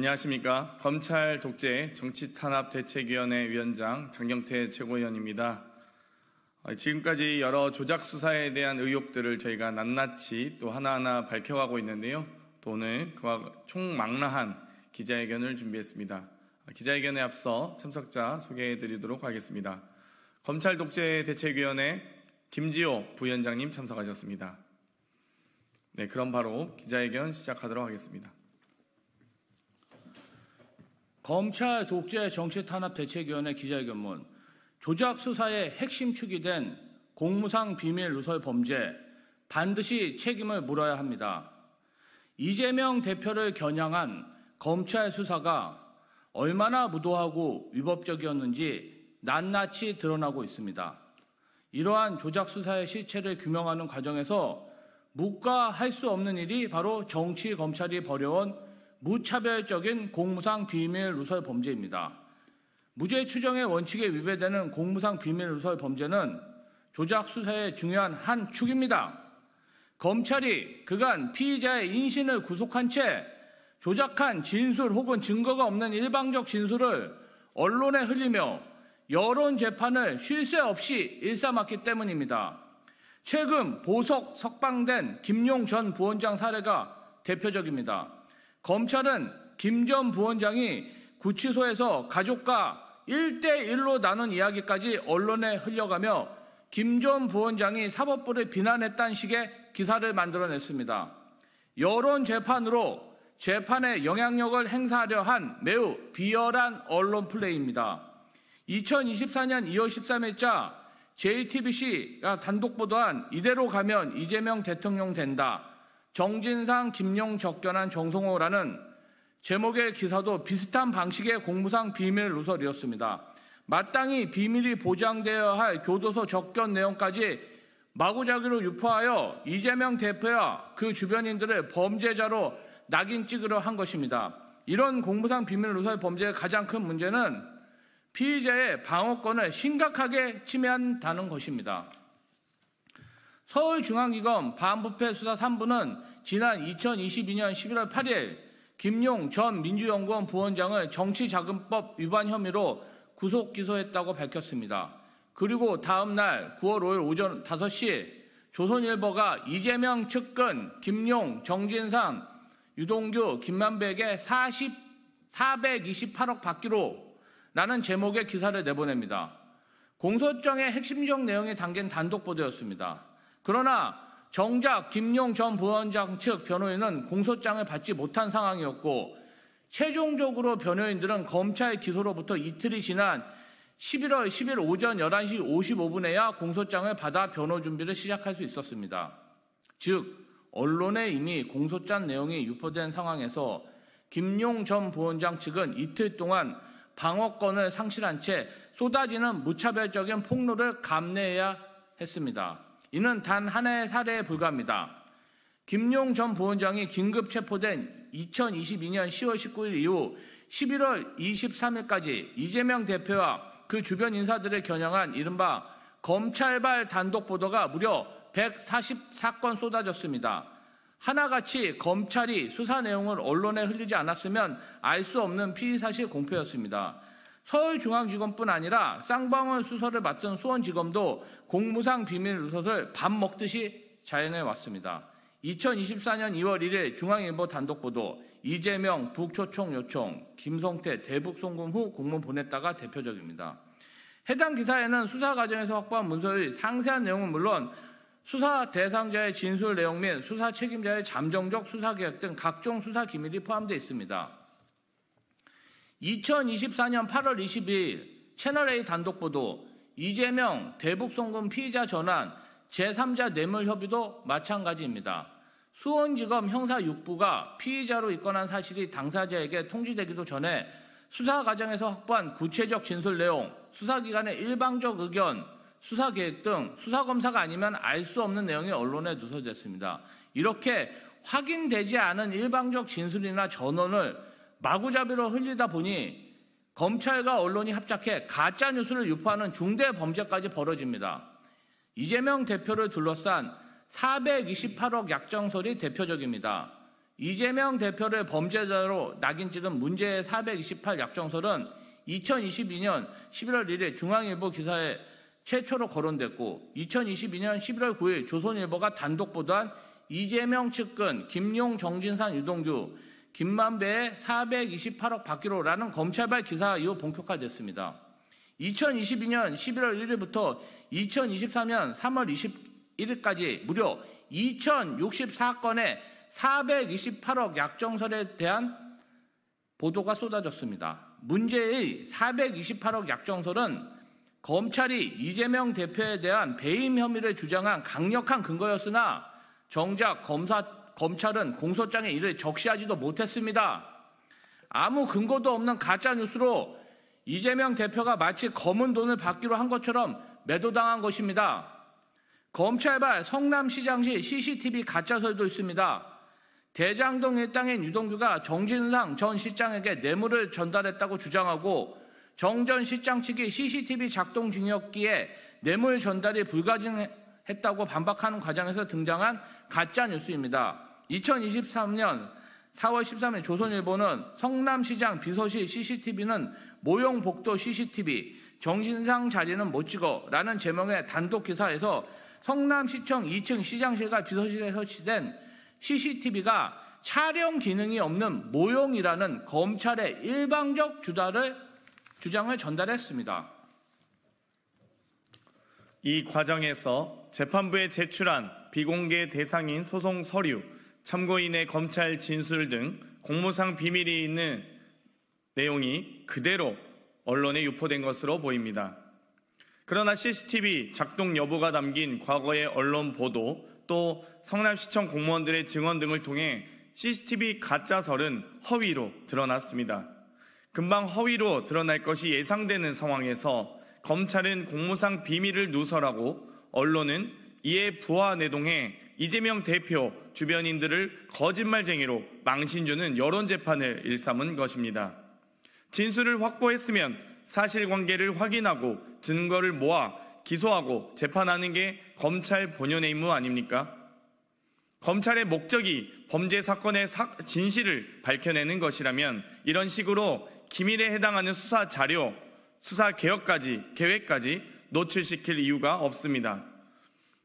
안녕하십니까. 검찰 독재 정치탄압대책위원회 위원장 장경태 최고위원입니다. 지금까지 여러 조작 수사에 대한 의혹들을 저희가 낱낱이 또 하나하나 밝혀가고 있는데요. 또 오늘 그와 총망라한 기자회견을 준비했습니다. 기자회견에 앞서 참석자 소개해드리도록 하겠습니다. 검찰 독재 대책위원회 김지호 부위원장님 참석하셨습니다. 네, 그럼 바로 기자회견 시작하도록 하겠습니다. 검찰 독재 정치탄압대책위원회 기자회견문. 조작 수사의 핵심 축이 된 공무상 비밀 누설 범죄 반드시 책임을 물어야 합니다. 이재명 대표를 겨냥한 검찰 수사가 얼마나 무도하고 위법적이었는지 낱낱이 드러나고 있습니다. 이러한 조작 수사의 실체를 규명하는 과정에서 묵과할 수 없는 일이 바로 정치 검찰이 벌여온 무차별적인 공무상 비밀 누설 범죄입니다. 무죄 추정의 원칙에 위배되는 공무상 비밀 누설 범죄는 조작 수사의 중요한 한 축입니다. 검찰이 그간 피의자의 인신을 구속한 채 조작한 진술 혹은 증거가 없는 일방적 진술을 언론에 흘리며 여론 재판을 쉴 새 없이 일삼았기 때문입니다. 최근 보석 석방된 김용 전 부원장 사례가 대표적입니다. 검찰은 김 전 부원장이 구치소에서 가족과 1대1로 나눈 이야기까지 언론에 흘려가며 김 전 부원장이 사법부를 비난했다는 식의 기사를 만들어냈습니다. 여론 재판으로 재판에 영향력을 행사하려 한 매우 비열한 언론 플레이입니다. 2024년 2월 13일자 JTBC가 단독 보도한 이대로 가면 이재명 대통령 된다. 정진상, 김용 접견한 정성호라는 제목의 기사도 비슷한 방식의 공무상 비밀 누설이었습니다. 마땅히 비밀이 보장되어야 할 교도소 접견 내용까지 마구잡이로 유포하여 이재명 대표와 그 주변인들을 범죄자로 낙인 찍으려 한 것입니다. 이런 공무상 비밀 누설 범죄의 가장 큰 문제는 피의자의 방어권을 심각하게 침해한다는 것입니다. 서울중앙지검 반부패 수사 3부는 지난 2022년 11월 8일 김용 전 민주연구원 부원장을 정치자금법 위반 혐의로 구속 기소했다고 밝혔습니다. 그리고 다음 날 9월 5일 오전 5시 조선일보가 이재명 측근 김용, 정진상, 유동규, 김만배에게 428억 받기로 라는 제목의 기사를 내보냅니다. 공소장의 핵심적 내용이 담긴 단독 보도였습니다. 그러나 정작 김용 전 부원장 측 변호인은 공소장을 받지 못한 상황이었고 최종적으로 변호인들은 검찰 기소로부터 이틀이 지난 11월 10일 오전 11시 55분에야 공소장을 받아 변호 준비를 시작할 수 있었습니다. 즉 언론에 이미 공소장 내용이 유포된 상황에서 김용 전 부원장 측은 이틀 동안 방어권을 상실한 채 쏟아지는 무차별적인 폭로를 감내해야 했습니다. 이는 단 하나의 사례에 불과합니다. 김용 전 부원장이 긴급 체포된 2022년 10월 19일 이후 11월 23일까지 이재명 대표와 그 주변 인사들을 겨냥한 이른바 검찰발 단독 보도가 무려 144건 쏟아졌습니다. 하나같이 검찰이 수사 내용을 언론에 흘리지 않았으면 알 수 없는 피의사실 공표였습니다. 서울중앙지검뿐 아니라 쌍방울 수사를 맡은 수원지검도 공무상 비밀 누설을 밥 먹듯이 자행해 왔습니다. 2024년 2월 1일 중앙일보 단독 보도, 이재명 북초청 요청, 김성태 대북 송금 후 공문 보냈다가 대표적입니다. 해당 기사에는 수사 과정에서 확보한 문서의 상세한 내용은 물론 수사 대상자의 진술 내용 및 수사 책임자의 잠정적 수사 계획 등 각종 수사 기밀이 포함되어 있습니다. 2024년 8월 22일 채널A 단독 보도, 이재명 대북 송금 피의자 전환 제3자 뇌물 협의도 마찬가지입니다. 수원지검 형사 6부가 피의자로 입건한 사실이 당사자에게 통지되기도 전에 수사 과정에서 확보한 구체적 진술 내용, 수사기관의 일방적 의견, 수사계획 등 수사검사가 아니면 알 수 없는 내용이 언론에 누설됐습니다. 이렇게 확인되지 않은 일방적 진술이나 전원을 마구잡이로 흘리다 보니 검찰과 언론이 합작해 가짜뉴스를 유포하는 중대 범죄까지 벌어집니다. 이재명 대표를 둘러싼 428억 약정설이 대표적입니다. 이재명 대표를 범죄자로 낙인 찍은 문제의 428 약정설은 2022년 11월 1일 중앙일보 기사에 최초로 거론됐고 2022년 11월 9일 조선일보가 단독 보도한 이재명 측근 김용, 정진상, 유동규, 김만배의 428억 받기로라는 검찰발 기사 이후 본격화됐습니다. 2022년 11월 1일부터 2023년 3월 21일까지 무려 2064건의 428억 약정설에 대한 보도가 쏟아졌습니다. 문제의 428억 약정설은 검찰이 이재명 대표에 대한 배임 혐의를 주장한 강력한 근거였으나 정작 검찰은 공소장에 이를 적시하지도 못했습니다. 아무 근거도 없는 가짜뉴스로 이재명 대표가 마치 검은 돈을 받기로 한 것처럼 매도당한 것입니다. 검찰발 성남시장시 CCTV 가짜설도 있습니다. 대장동 일당인 유동규가 정진상 전 시장에게 뇌물을 전달했다고 주장하고 정 전 시장 측이 CCTV 작동 중이었기에 뇌물 전달이 불가능했다고 반박하는 과정에서 등장한 가짜뉴스입니다. 2023년 4월 13일 조선일보는 성남시장 비서실 CCTV는 모형 복도 CCTV, 정진상 자리는 못 찍어 라는 제목의 단독 기사에서 성남시청 2층 시장실과 비서실에 설치된 CCTV가 촬영 기능이 없는 모형이라는 검찰의 일방적 주장을 전달했습니다. 이 과정에서 재판부에 제출한 비공개 대상인 소송 서류, 참고인의 검찰 진술 등 공무상 비밀이 있는 내용이 그대로 언론에 유포된 것으로 보입니다. 그러나 CCTV 작동 여부가 담긴 과거의 언론 보도 또 성남시청 공무원들의 증언 등을 통해 CCTV 가짜설은 허위로 드러났습니다. 금방 허위로 드러날 것이 예상되는 상황에서 검찰은 공무상 비밀을 누설하고 언론은 이에 부하 내동해 이재명 대표 주변인들을 거짓말쟁이로 망신주는 여론재판을 일삼은 것입니다. 진술을 확보했으면 사실관계를 확인하고 증거를 모아 기소하고 재판하는 게 검찰 본연의 임무 아닙니까? 검찰의 목적이 범죄 사건의 진실을 밝혀내는 것이라면 이런 식으로 기밀에 해당하는 수사 자료, 수사 계획까지 노출시킬 이유가 없습니다.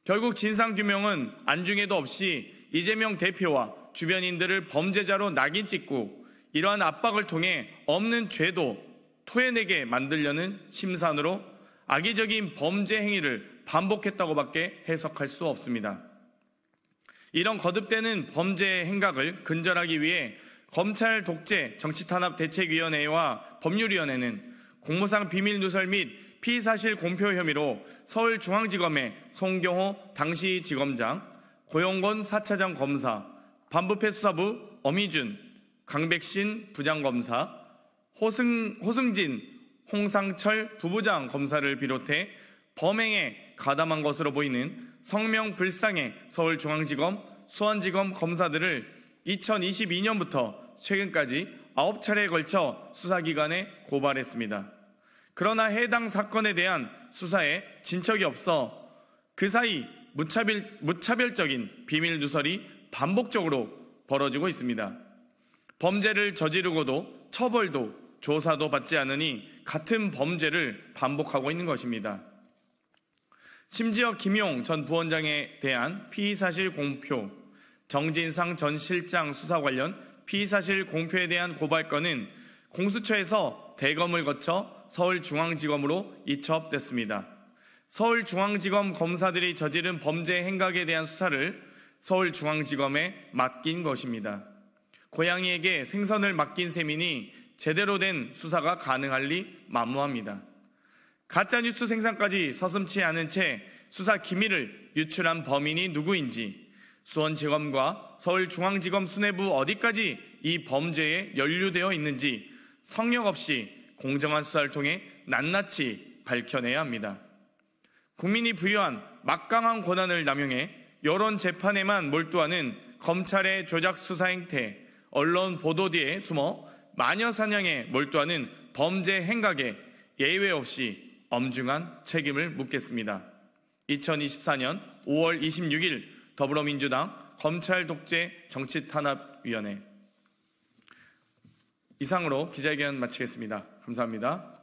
결국 진상규명은 안중에도 없이 이재명 대표와 주변인들을 범죄자로 낙인 찍고 이러한 압박을 통해 없는 죄도 토해내게 만들려는 심산으로 악의적인 범죄 행위를 반복했다고밖에 해석할 수 없습니다. 이런 거듭되는 범죄 행각을 근절하기 위해 검찰 독재 정치탄압대책위원회와 법률위원회는 공무상 비밀 누설 및 피의사실 공표 혐의로 서울중앙지검의 송경호 당시 지검장, 고영권 4차장 검사, 반부패 수사부 엄희준, 강백신 부장검사, 호승진, 홍상철 부부장 검사를 비롯해 범행에 가담한 것으로 보이는 성명불상의 서울중앙지검, 수원지검 검사들을 2022년부터 최근까지 9차례에 걸쳐 수사기관에 고발했습니다. 그러나 해당 사건에 대한 수사에 진척이 없어 그 사이 무차별적인 비밀 누설이 반복적으로 벌어지고 있습니다. 범죄를 저지르고도 처벌도 조사도 받지 않으니 같은 범죄를 반복하고 있는 것입니다. 심지어 김용 전 부원장에 대한 피의사실 공표, 정진상 전 실장 수사 관련 피의사실 공표에 대한 고발건은 공수처에서 대검을 거쳐 서울중앙지검으로 이첩됐습니다. 서울중앙지검 검사들이 저지른 범죄 행각에 대한 수사를 서울중앙지검에 맡긴 것입니다. 고양이에게 생선을 맡긴 셈이니 제대로 된 수사가 가능할 리 만무합니다. 가짜뉴스 생산까지 서슴지 않은 채 수사 기밀을 유출한 범인이 누구인지, 수원지검과 서울중앙지검 수뇌부 어디까지 이 범죄에 연루되어 있는지 성역 없이 공정한 수사를 통해 낱낱이 밝혀내야 합니다. 국민이 부여한 막강한 권한을 남용해 여론 재판에만 몰두하는 검찰의 조작 수사 행태, 언론 보도 뒤에 숨어 마녀사냥에 몰두하는 범죄 행각에 예외 없이 엄중한 책임을 묻겠습니다. 2024년 5월 26일 더불어민주당 검찰 독재 정치탄압위원회. 이상으로 기자회견 마치겠습니다. 감사합니다.